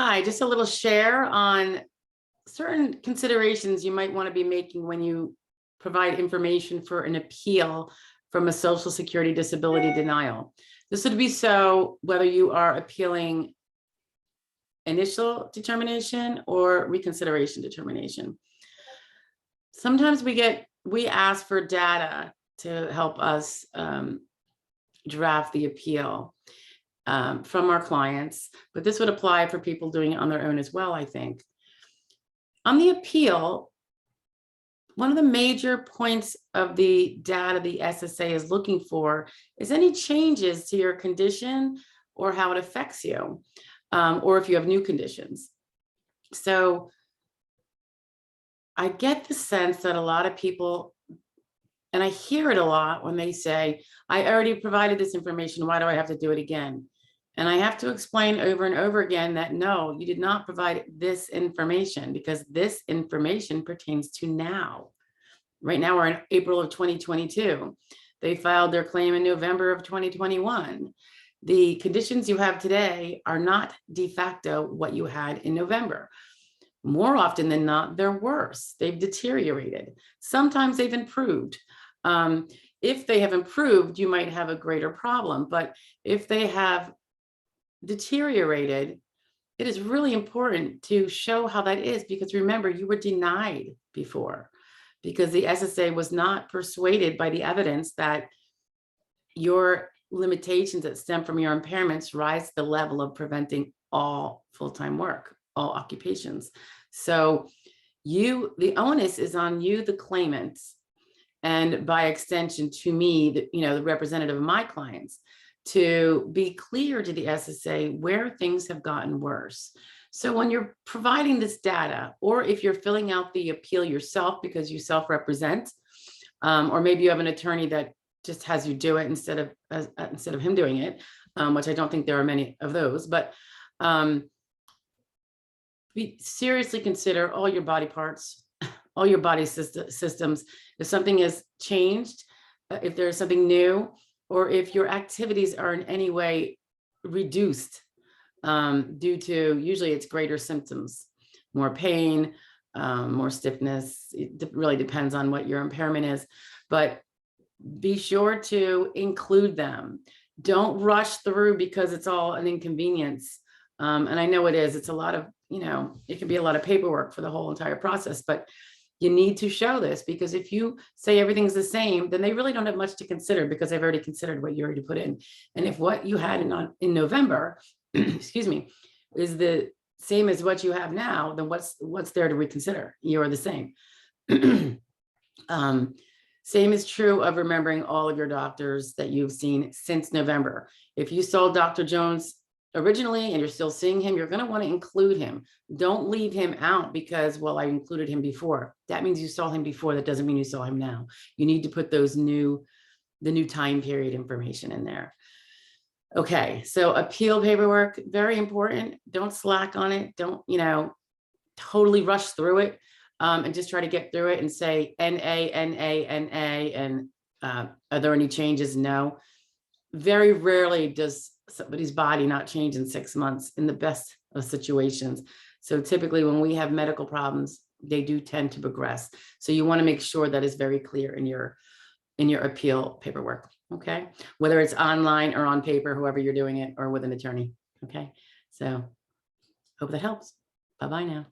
Hi, just a little share on certain considerations you might want to be making when you provide information for an appeal from a Social Security disability denial. This would be so whether you are appealing initial determination or reconsideration determination. Sometimes we ask for data to help us draft the appeal from our clients, but this would apply for people doing it on their own as well, I think. On the appeal, one of the major points of the data the SSA is looking for is any changes to your condition or how it affects you, or if you have new conditions. So I get the sense that a lot of people, and I hear it a lot when they say, I already provided this information, why do I have to do it again? And I have to explain over and over again that no, you did not provide this information because this information pertains to now. Right now we're in April of 2022. They filed their claim in November of 2021. The conditions you have today are not de facto what you had in November. More often than not, they're worse. They've deteriorated. Sometimes they've improved. If they have improved, you might have a greater problem. But if they have deteriorated, it is really important to show how that is, because remember, you were denied before because the SSA was not persuaded by the evidence that your limitations that stem from your impairments rise to the level of preventing all full-time work, all occupations. So the onus is on you, the claimant, and by extension to me, the representative of my clients, to be clear to the SSA where things have gotten worse. So when you're providing this data, or if you're filling out the appeal yourself because you self-represent, or maybe you have an attorney that just has you do it instead of him doing it, which I don't think there are many of those, but seriously consider all your body parts, all your body systems. If something has changed, if there's something new, or if your activities are in any way reduced due to, usually it's greater symptoms, more pain, more stiffness. It really depends on what your impairment is, but be sure to include them. Don't rush through because it's all an inconvenience. And I know it is, it's a lot of, it can be a lot of paperwork for the whole entire process, but you need to show this, because if you say everything's the same, then they really don't have much to consider because they've already considered what you already put in. And if what you had in November, excuse me, is the same as what you have now, then what's there to reconsider? You're the same. Same is true of remembering all of your doctors that you've seen since November. If you saw Dr. Jones originally and you're still seeing him, you're going to want to include him. Don't leave him out because, well, I included him before. That means you saw him before. That doesn't mean you saw him now. You need to put the new time period information in there. Okay, so appeal paperwork, very important. Don't slack on it. Don't, totally rush through it, and just try to get through it and say NA, NA, NA, and are there any changes? No. Very rarely does somebody's body not change in 6 months in the best of situations. So typically when we have medical problems, they do tend to progress. So you want to make sure that is very clear in your appeal paperwork. Okay. Whether it's online or on paper, whoever you're doing it, or with an attorney. Okay. So hope that helps. Bye-bye now.